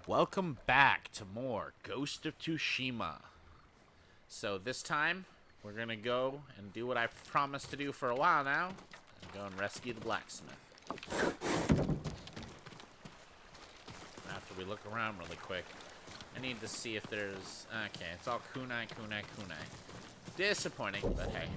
Welcome back to more Ghost of Tsushima. So this time, we're gonna go and do what I've promised to do for a while now. And go and rescue the blacksmith. After we look around really quick, I need to see if there's... Okay, it's all kunai, kunai, kunai. Disappointing, but hey.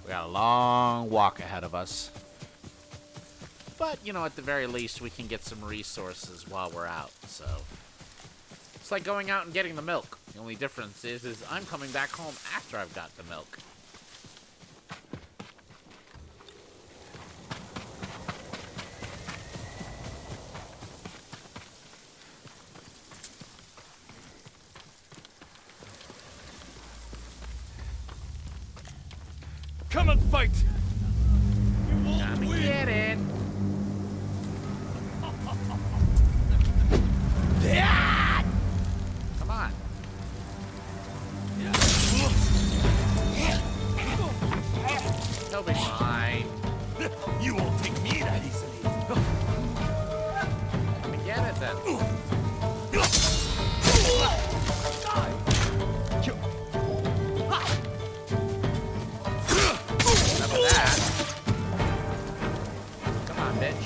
We got a long walk ahead of us. But, you know, at the very least, we can get some resources while we're out, so... It's like going out and getting the milk. The only difference is I'm coming back home after I've got the milk. Come and fight! You won't Come win! get it! Come on. He'll be fine. You won't take me that easily. Come and get it then. Enough of that. Come on, bitch.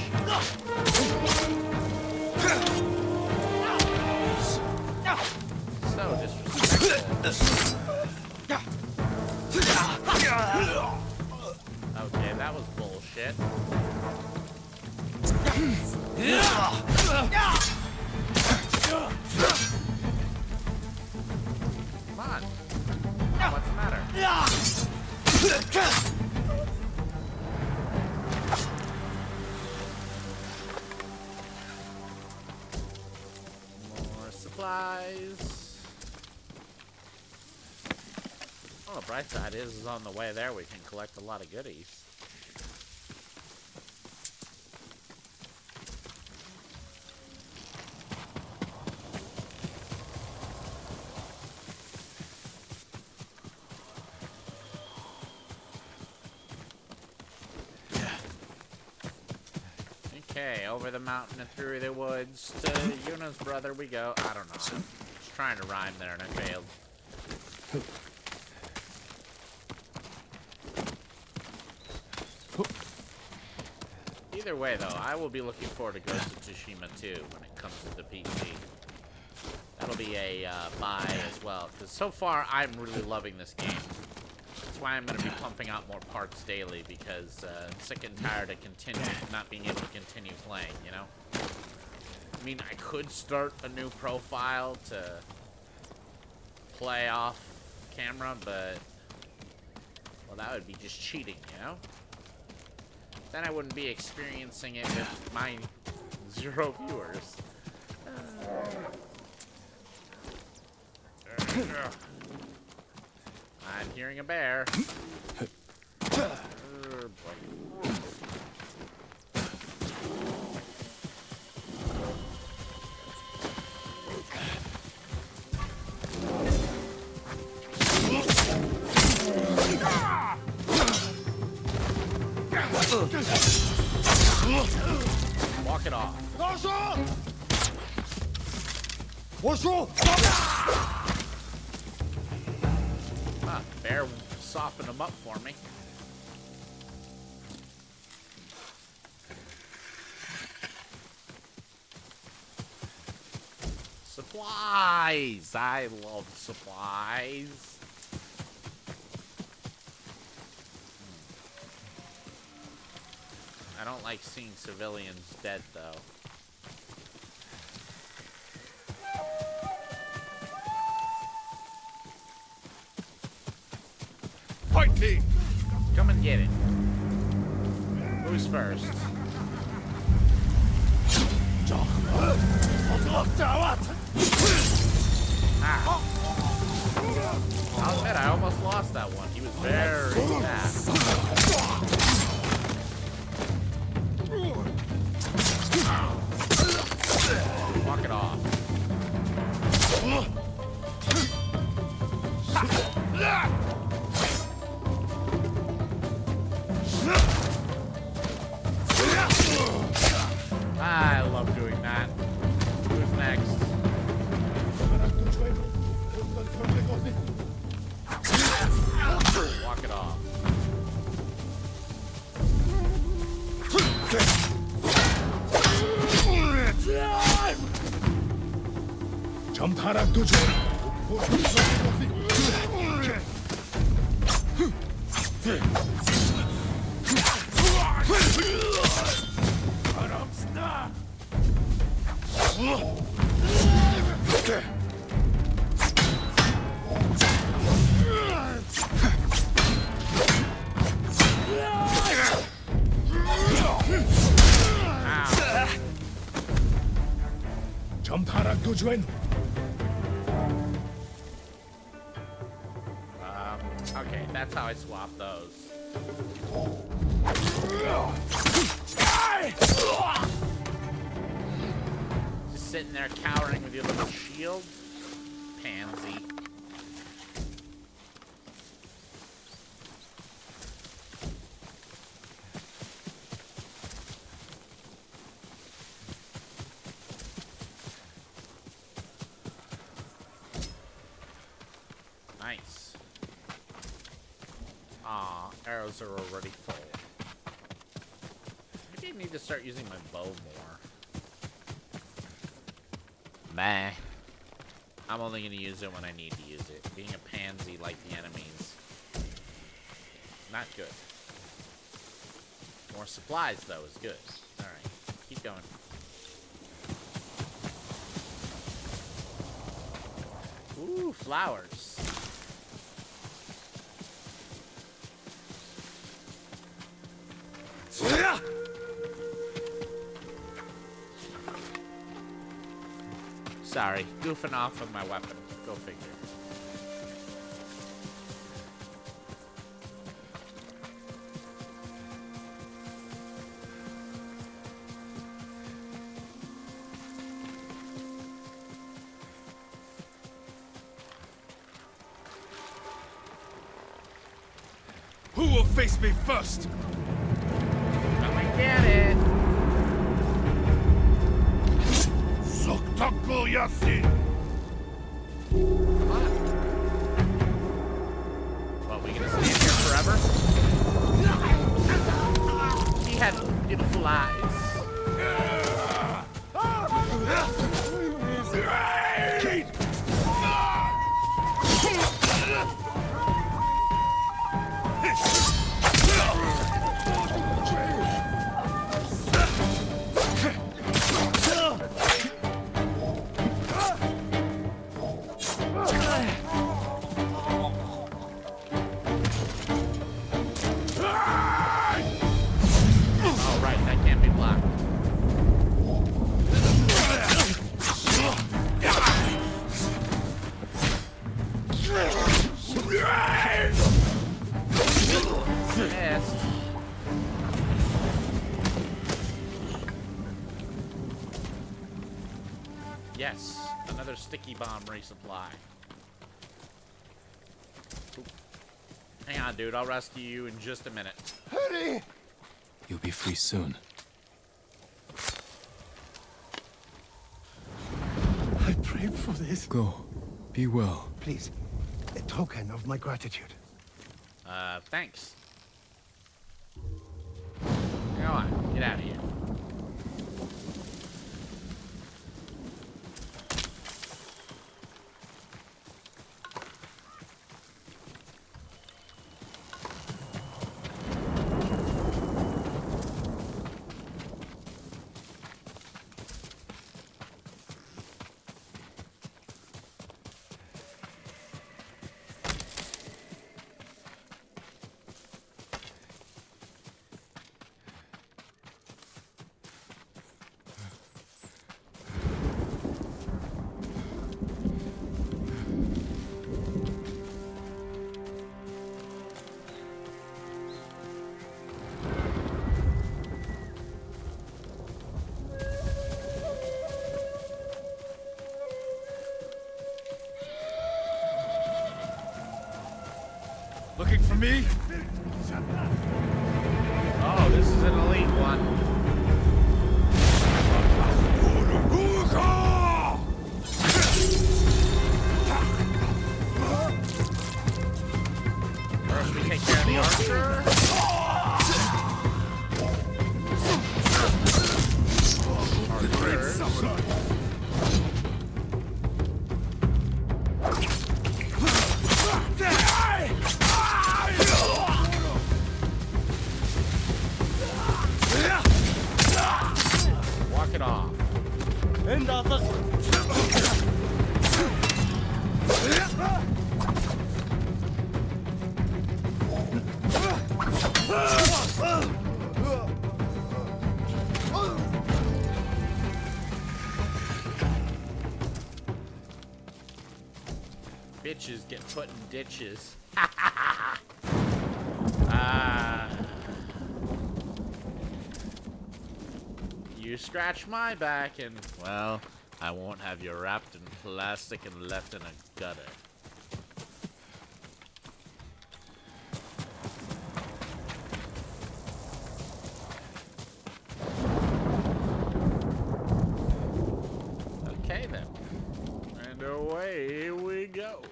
So disrespectful. Okay, that was bullshit. Come on. What's the matter? More supplies. Well, the bright side is on the way there we can collect a lot of goodies. Okay, over the mountain and through the woods to Yuna's brother we go. I don't know. I was trying to rhyme there and I failed. Either way, though, I will be looking forward to Ghost of Tsushima 2 when it comes to the PC. That'll be a buy as well, because so far I'm really loving this game. That's why I'm going to be pumping out more parts daily, because I'm sick and tired of not being able to continue playing, you know? I mean, I could start a new profile to play off camera, but, well, that would be just cheating, you know? Then I wouldn't be experiencing it with my 0 viewers. I'm hearing a bear. Walk it off. Ah, bear softened him up for me. Supplies! I love supplies. I don't like seeing civilians dead, though. Fight me! Come and get it. Who's first? Ah. I'll admit, I almost lost that one. He was very fast. Walk it off. I love doing that. Who's next? Walk it off. 전파락 도주. 바람스나. 전파락 도주엔. Okay, that's how I swap those. Just sitting there cowering with your little shield. Pansy. Nice. Aw, arrows are already full. Maybe I need to start using my bow more. Meh. I'm only going to use it when I need to use it. Being a pansy like the enemies. Not good. More supplies, though, is good. Alright, keep going. Ooh, flowers. Sorry, goofing off with my weapon. Go figure. Who will face me first? Come and get it. Soktaku Yasin. What, we gonna stand here forever? He had beautiful eyes. Yes, another sticky bomb resupply. Oop. Hang on, dude. I'll rescue you in just a minute. Hurry! You'll be free soon. I prayed for this. Go. Be well. Please, a token of my gratitude. Thanks. Go on, get out of here. Looking for me? Oh, this is an elite one. First we take care of the archer. Archers. Walk it off. Bitches get put in ditches. You scratch my back and, well, I won't have you wrapped in plastic and left in a gutter. Okay then. And away we go.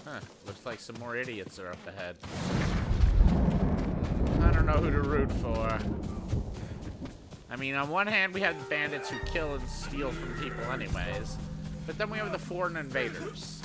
Huh, looks like some more idiots are up ahead. I don't know who to root for. I mean, on one hand, we have the bandits who kill and steal from people anyways. But then we have the foreign invaders.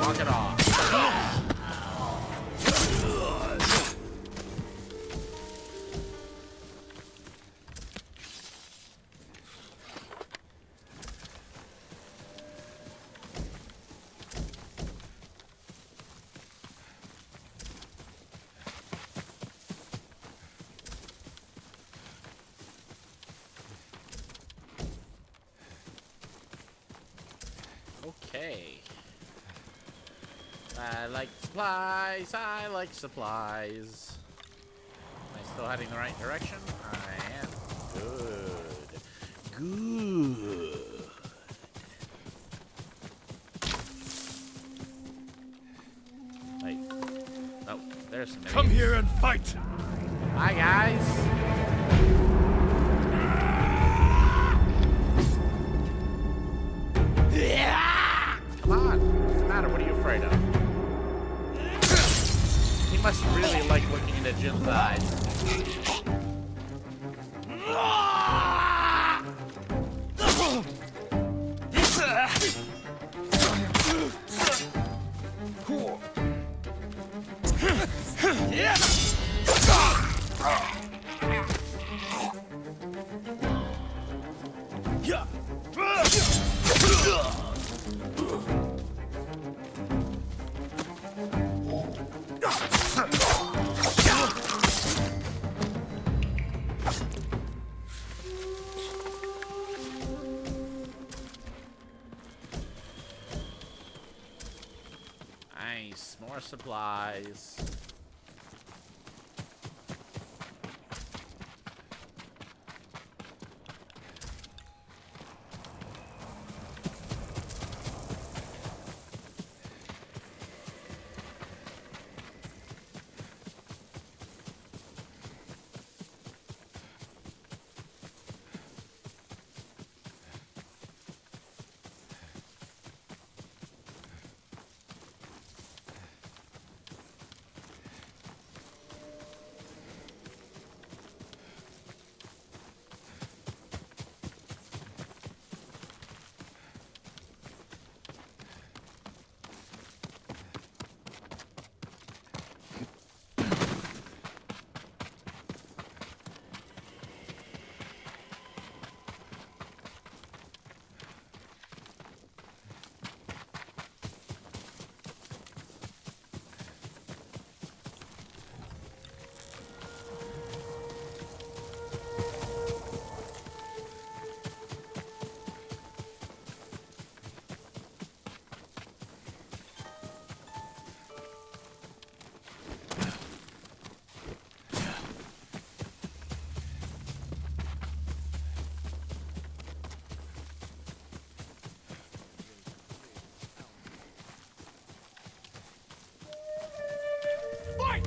Walk it off. Okay. I like supplies. I like supplies. Am I still heading the right direction? I am. Good. Good. Wait. Oh, there's some. Come here and fight! Hi, guys. Come on. What's the matter? What are you afraid of? He must really like looking into Jin's eyes. Nice, more supplies.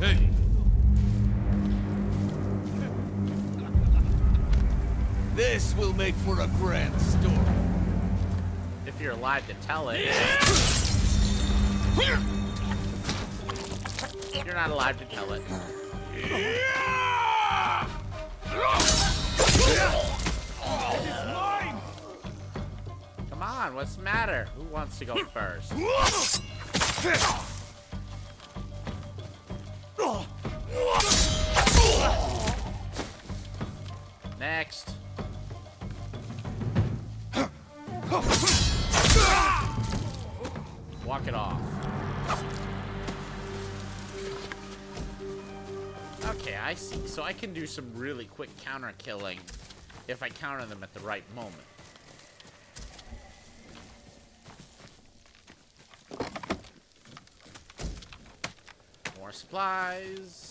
Hey! This will make for a grand story. If you're alive to tell it. You're not alive to tell it. Come on, what's the matter? Who wants to go first? Next. Walk it off. Okay, I see. So I can do some really quick counter killing if I counter them at the right moment. More supplies.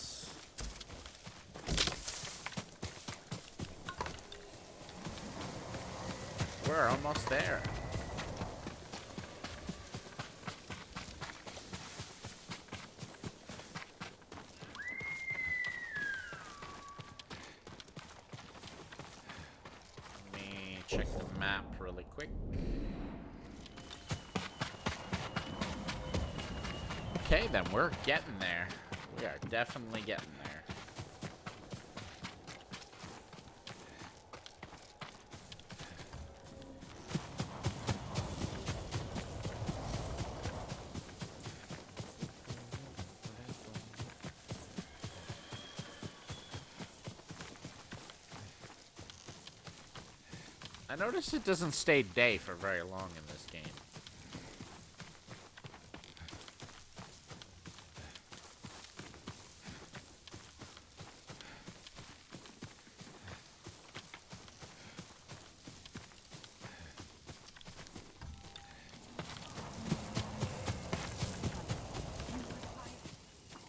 We're almost there. Let me check the map really quick. Okay, then we're getting there. We are definitely getting there. I noticed it doesn't stay day for very long in this game.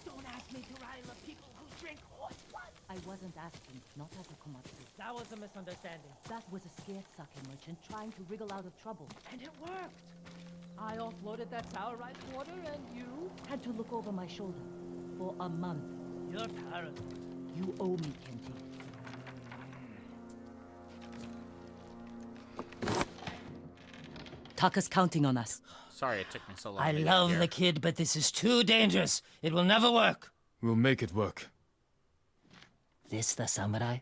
Don't ask me to rile up people who drink hot blood. I wasn't asking, not as a komatsu. That was a misunderstanding. That was a scared sake merchant trying to wriggle out of trouble. And it worked. I offloaded that sour rice water and you... Had to look over my shoulder for a month. You're paranoid. You owe me, Kenji. Taka's counting on us. Sorry it took me so long I to get love here. the kid, but this is too dangerous. It will never work. We'll make it work. This the samurai?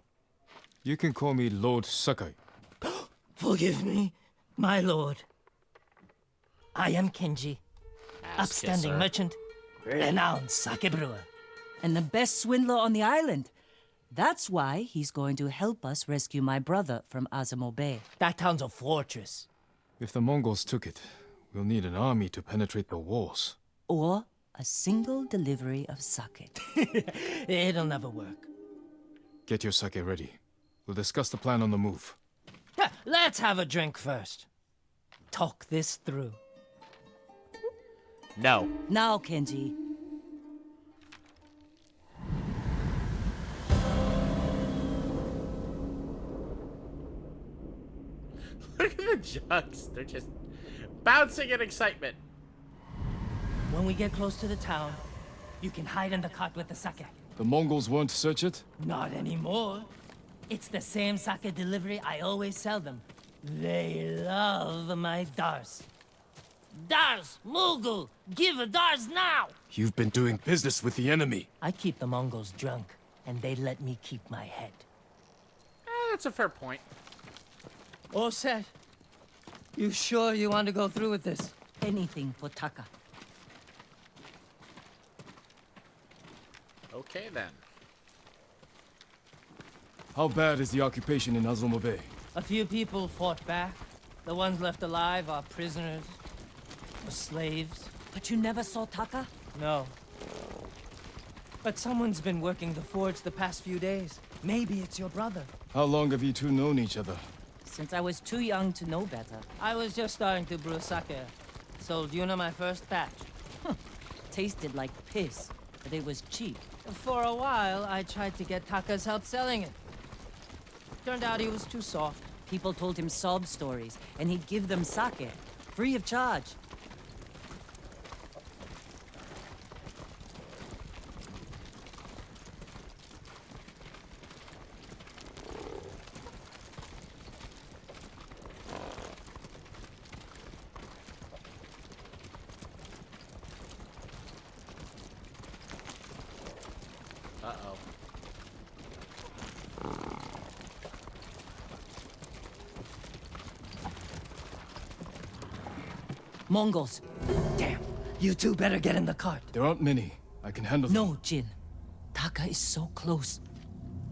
You can call me Lord Sakai. Forgive me, my lord. I am Kenji, Ass upstanding kisser. merchant, renowned sake brewer. And the best swindler on the island. That's why he's going to help us rescue my brother from Azamo Bay. That town's a fortress. If the Mongols took it, we'll need an army to penetrate the walls. Or a single delivery of sake. It'll never work. Get your sake ready. We'll discuss the plan on the move. Let's have a drink first. Talk this through. No. Now, Kenji. Look at the jugs. They're just bouncing in excitement. When we get close to the town, you can hide in the cart with the sake. The Mongols won't search it? Not anymore. It's the same sake delivery I always sell them. They love my dars. Dars, Mughal, give a dars now! You've been doing business with the enemy. I keep the Mongols drunk, and they let me keep my head. That's a fair point. All set. You sure you want to go through with this? Anything for Taka. Okay then. How bad is the occupation in Azamo Bay? A few people fought back. The ones left alive are prisoners. Or slaves. But you never saw Taka? No. But someone's been working the forge the past few days. Maybe it's your brother. How long have you two known each other? Since I was too young to know better. I was just starting to brew sake. Sold Yuna my first batch. Tasted like piss, but it was cheap. For a while, I tried to get Taka's help selling it. Turned out he was too soft. People told him sob stories, and he'd give them sake, free of charge. Uh-oh. Mongols. Damn. You two better get in the cart. There aren't many. I can handle them. No, Jin. Taka is so close.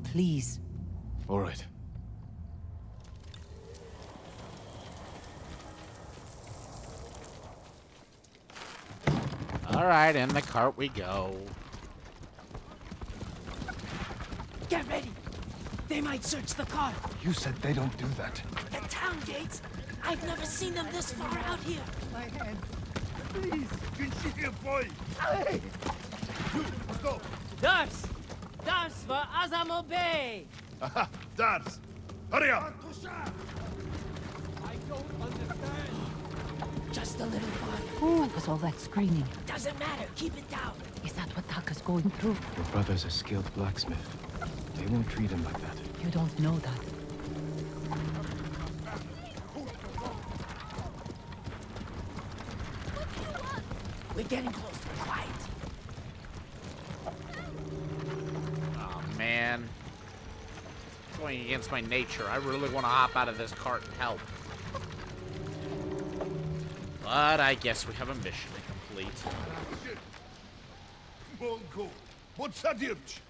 Please. All right. All right, in the cart we go. Get ready. They might search the cart. You said they don't do that. The town gates. I've never seen them this far out here. My hand. Please. Hey. Let's go. Dars! Dars for Azamo Bey! Aha, Dars. Hurry up. Just a little farther. What was all that screaming? Doesn't matter. Keep it down. Is that what Taka's going through? Your brother's a skilled blacksmith. They won't treat him like that. You don't know that. We're getting close. Quiet. Oh, man. It's going against my nature. I really want to hop out of this cart and help. But I guess we have a mission to complete. Mongo. What's that, Dirch?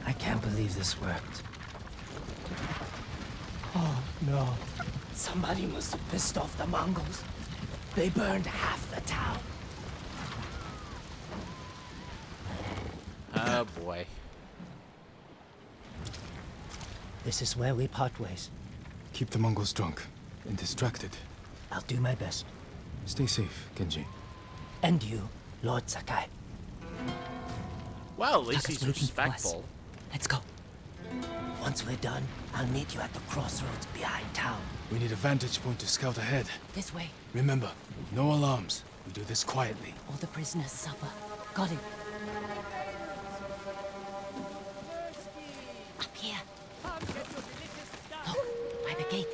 I can't believe this worked. Oh, no. Somebody must have pissed off the Mongols. They burned half the town. Oh, boy. This is where we part ways. Keep the Mongols drunk and distracted. I'll do my best. Stay safe, Genji. And you, Lord Sakai. Well, at least Taka's he's waiting for us. respectful. Let's go. Once we're done, I'll meet you at the crossroads behind town. We need a vantage point to scout ahead. This way. Remember, no alarms. We do this quietly. All the prisoners suffer. Got it. Up here. Look, by the gate.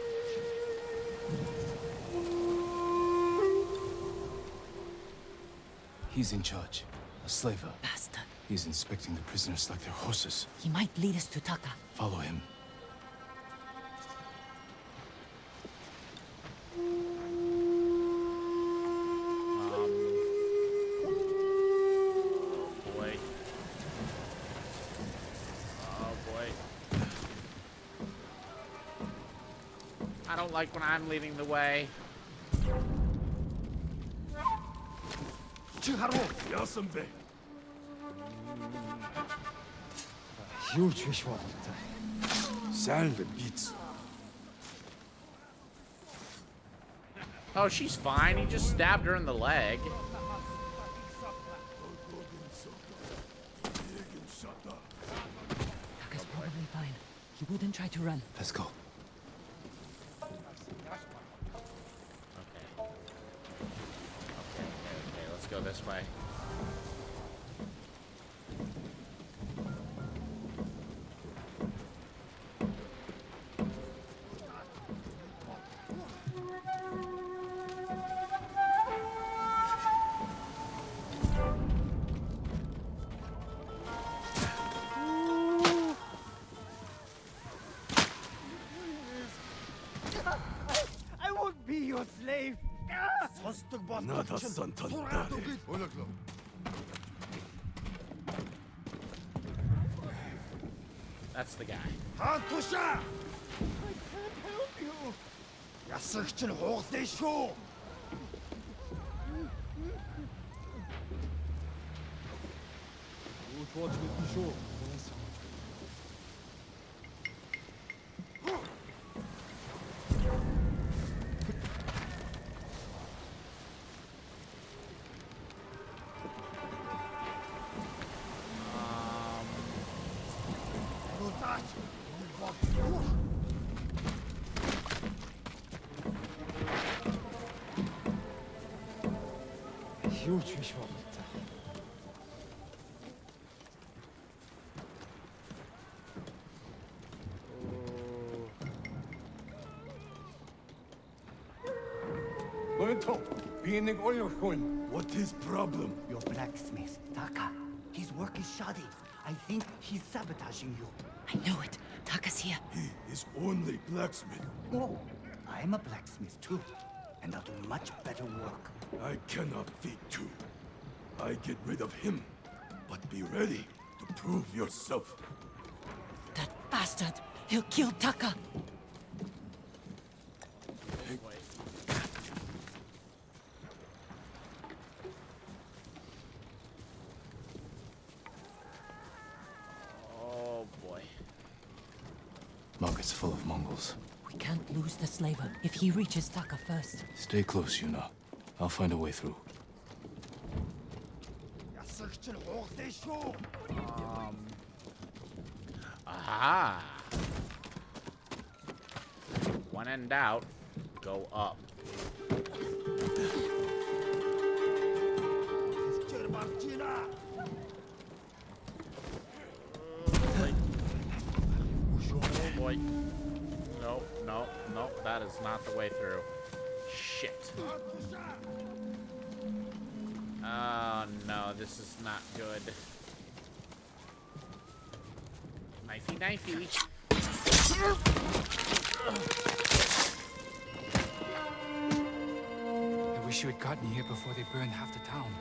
He's in charge. A slaver. Bastard. He's inspecting the prisoners like they're horses. He might lead us to Taka. Follow him. Oh, boy. Oh, boy. I don't like when I'm leading the way. Chiharo. Yasunbe. Huge fish water. Salve beats. Oh, she's fine. He just stabbed her in the leg. Taka's probably fine. He wouldn't try to run. Let's go. Okay. Okay, let's go this way. I won't be your slave. Nada santandare. That's the guy. Hantusha! I can't help you. Ясагч нь хугалдаа шүү. Huge fish water. What is problem? Your blacksmith, Taka. His work is shoddy. I think he's sabotaging you. I know it. Taka's here. He is only blacksmith. No, I'm a blacksmith too. And I'll do much better work. I cannot feed two. I get rid of him. But be ready to prove yourself. That bastard! He'll kill Taka! Oh boy. Market's full of Mongols. We can't lose the slaver if he reaches Taka first. Stay close, Yuna. I'll find a way through. Aha! When in doubt, go up. Oh boy. No, no, no, that is not the way through. Shit. Oh no, this is not good. Knifey, knifey. I wish you had gotten here before they burned half the town.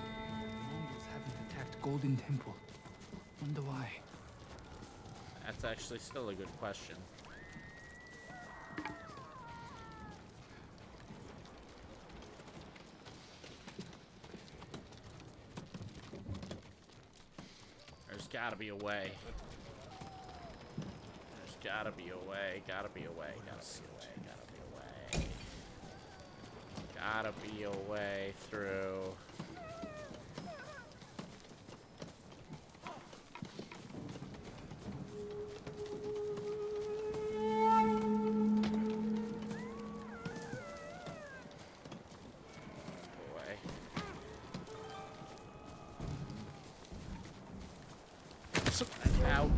The Mongols haven't attacked Golden Temple. Wonder why. That's actually still a good question. There's gotta be a way. There's gotta be a way. Gotta be a way. Gotta be a way. Gotta be a way through. Out.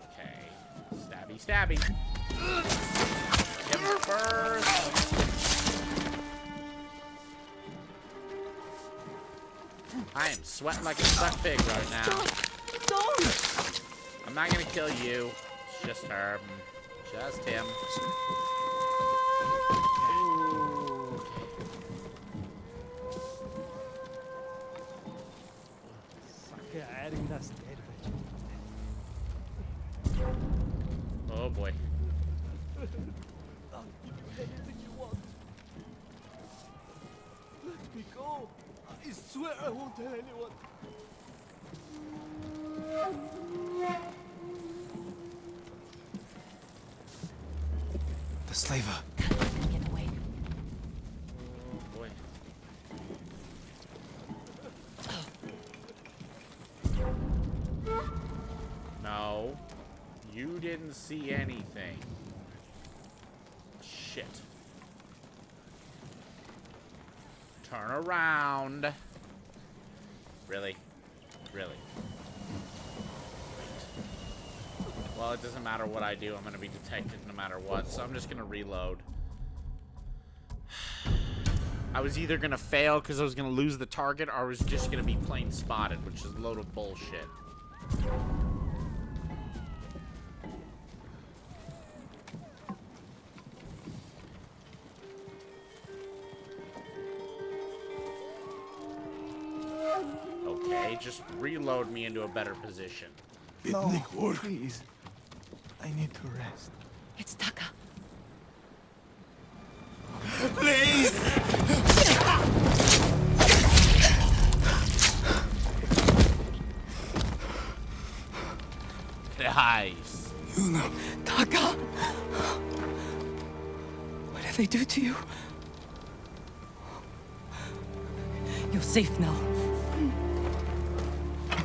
Okay. Stabby, stabby. Him first. I am sweating like a stuck pig right now. Don't! I'm not gonna kill you. It's just her. Just him. Ooh. Oh boy. Let me go. I swear I won't tell anyone. The slaver. Can't let him get away. Oh boy. No. You didn't see anything. Shit. Turn around. Really? Really? Wait. Well, it doesn't matter what I do. I'm going to be detected no matter what. So I'm just going to reload. I was either going to fail because I was going to lose the target, or I was just going to be plain spotted, which is a load of bullshit. Okay, just reload me into a better position. No, Please. I need to rest. It's Taka. Nice. Yuna. Taka! What did they do to you? You're safe now.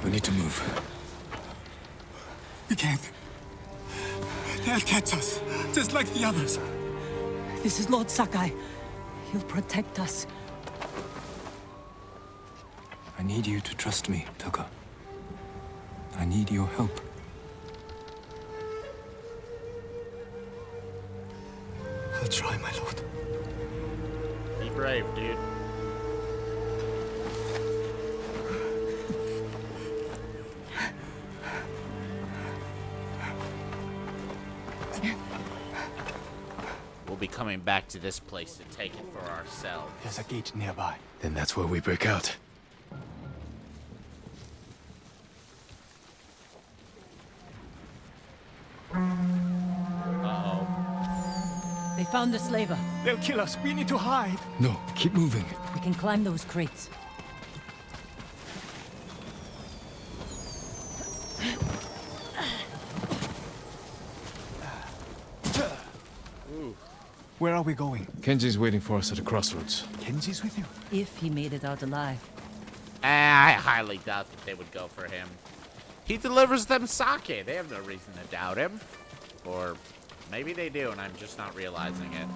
We need to move. We can't. They'll catch us, just like the others. This is Lord Sakai. He'll protect us. I I need you to trust me, Taka. I need your help. I'll try, my lord. Be brave, dude. We'll be coming back to this place to take it for ourselves. There's a gate nearby. Then that's where we break out. Uh-oh. They found the slaver. They'll kill us. We need to hide. No, keep moving. We can climb those crates. Where are we going? Kenji's waiting for us at the crossroads. Kenji's with you? If he made it out alive. I highly doubt that they would go for him. He delivers them sake. They have no reason to doubt him. Or maybe they do, and I'm just not realizing it.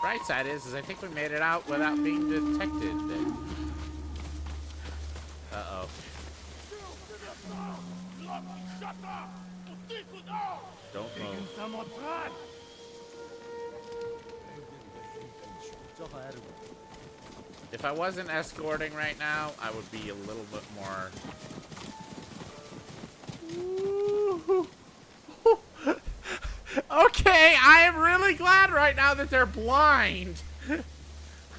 Bright side is I think we made it out without being detected. Uh-oh. Don't move. If I wasn't escorting right now, I would be a little bit more... Okay, I am really glad right now that they're blind.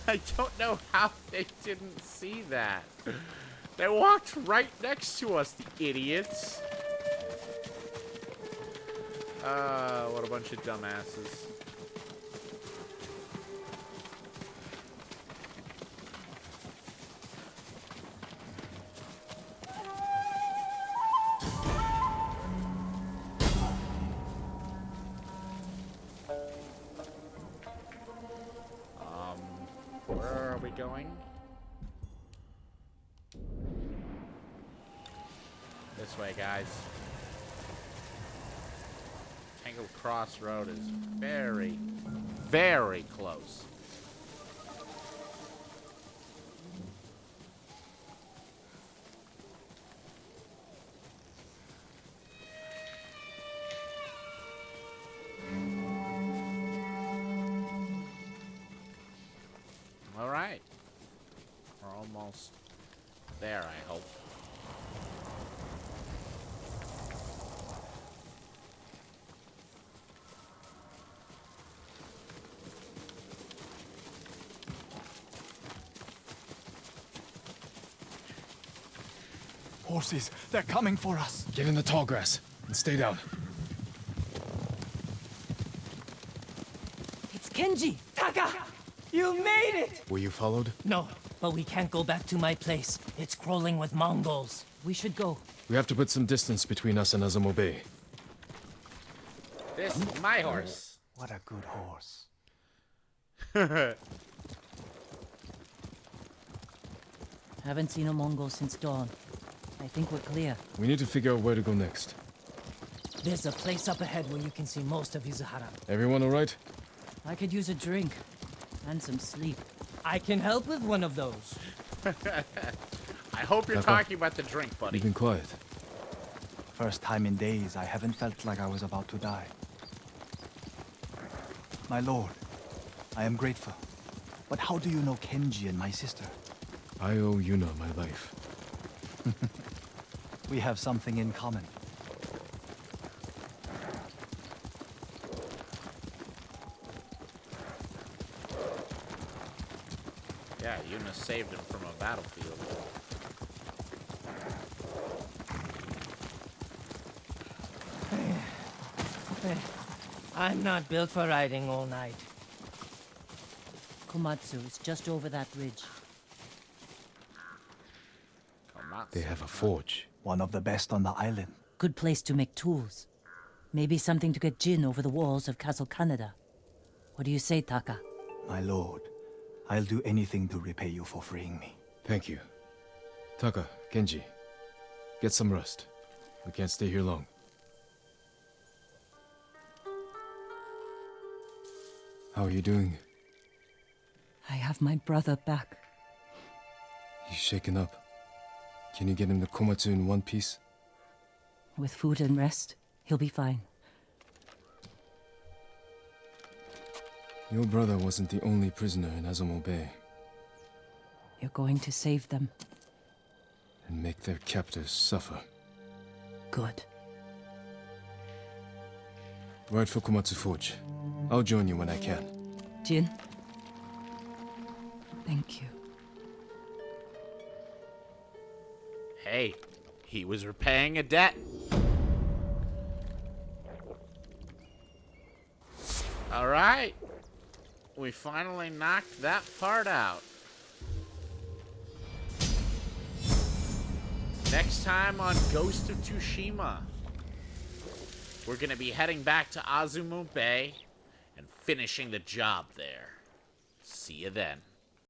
I don't know how they didn't see that. They walked right next to us, the idiots. What a bunch of dumbasses. Where are we going? This way, guys. Tangled Cross Road is very, very close. All right. We're almost there, I hope. Horses, they're coming for us. Get in the tall grass and stay down. It's Kenji! Taka! You made it! Were you followed? No, but we can't go back to my place. It's crawling with Mongols. We should go. We have to put some distance between us and Azamo Bay. This is my horse. What a good horse. Haven't seen a Mongol since dawn. I think we're clear. We need to figure out where to go next. There's a place up ahead where you can see most of Izuhara. Everyone all right? I could use a drink. And some sleep. I can help with one of those. I hope you're Taka, talking about the drink, buddy. You've been quiet. First time in days I haven't felt like I was about to die. My lord, I am grateful. But how do you know Kenji and my sister? I owe Yuna my life. We have something in common. Yeah, Yuna saved him from a battlefield. I'm not built for riding all night. Komatsu is just over that ridge. They have a forge. One of the best on the island. Good place to make tools. Maybe something to get Jin over the walls of Castle Kaneda. What do you say, Taka? My lord, I'll do anything to repay you for freeing me. Thank you. Taka, Kenji, get some rest. We can't stay here long. How are you doing? I have my brother back. He's shaken up. Can you get him to Komatsu in one piece? With food and rest, he'll be fine. Your brother wasn't the only prisoner in Azamo Bay. You're going to save them. And make their captors suffer. Good. Ride for Komatsu Forge. I'll join you when I can. Jin? Thank you. Hey, he was repaying a debt. All right. We finally knocked that part out. Next time on Ghost of Tsushima, we're going to be heading back to Azamo Bay and finishing the job there. See you then.